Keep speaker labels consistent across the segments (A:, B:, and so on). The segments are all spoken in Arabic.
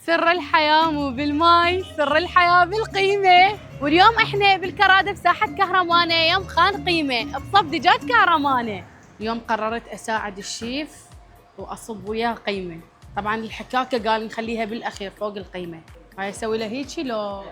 A: سر الحياة مو بالماي، سر الحياة بالقيمة. واليوم احنا بالكرادة بساحة كهرمانة يوم خان قيمة بصف دجاج كهرمانة. اليوم قررت اساعد الشيف واصب وياه قيمة. طبعا الحكاكة قال نخليها بالاخير فوق القيمة. هاي اسوي له هيجي لو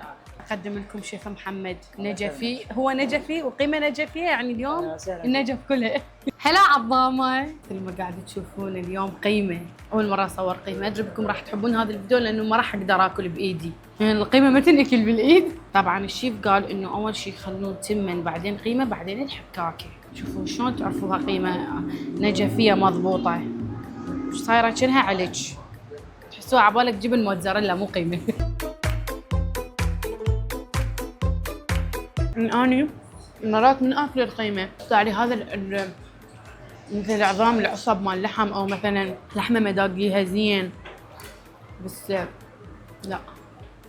A: اقدم لكم شيف محمد نجفي. هو نجفي وقيمة نجفية، يعني اليوم النجف كلها. هلا عظامة، مثل ما قاعد تشوفون اليوم قيمة. أول مرة أصور قيمة، أدري بكم راح تحبون هذا الفيديو لأنه ما راح أقدر آكل بإيدي، يعني القيمة ما تنأكل بالإيد. طبعاً الشيف قال إنه أول شيء يخلون تمن بعدين قيمة بعدين الحكاكة. شوفوا شلون تعرفوها قيمة نجفية مضبوطة. وش صايرة كأنها علج، تحسوها عبالك جبن موتزاريلا مو قيمة. أني مرات من آكل القيمة يعني هذا مثل عظام العصب مال اللحم او مثلا لحمه مداقيها زين، بس لا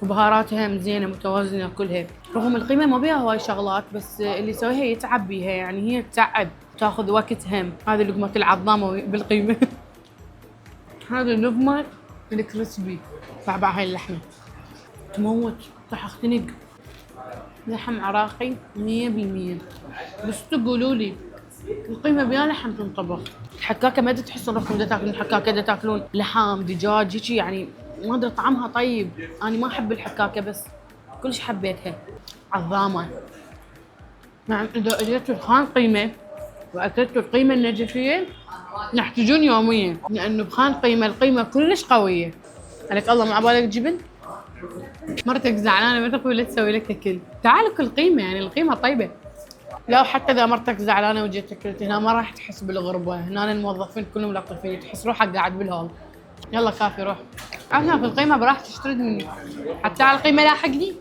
A: وبهاراتها هم زينه متوازنه كلها. رغم القيمه ما بيها هواي شغلات بس اللي يسويها يتعب بيها، يعني هي تتعب تاخذ وقت هم. هذه لقمه العظامه بالقيمه. هذه لقمه الكريسبي. بعبع هاي اللحمه تموت، راح اختنق. لحم عراقي 100%. بس تقولوا لي القيمة بيا لحم تنطبخ. الحكاكة ما تحسون روحكم دا تاكلون حكاكة، دا تاكلون لحم دجاج هيجي، يعني ما ادري طعمها طيب. انا ما احب الحكاكة بس كلش حبيتها. عظامة. نعم اذا اجيتوا خان قيمة واكلتوا القيمة النجفية يحتاجون يوميا، لانه بخان قيمة القيمة كلش قوية. عليك الله ما عبالك جبن. مرتك زعلانة ما تقول لا تسوي لك اكل، تعال كل قيمة، يعني القيمة طيبة. لا حتى اذا مرتك زعلانه وجيت اكلت هنا ما راح تحس بالغربه، هنا الموظفين كلهم لطيفين تحس روحك قاعد بالهول. يلا كافي روح. انا في القيمه براح تشترد مني، حتى على القيمه لاحقني.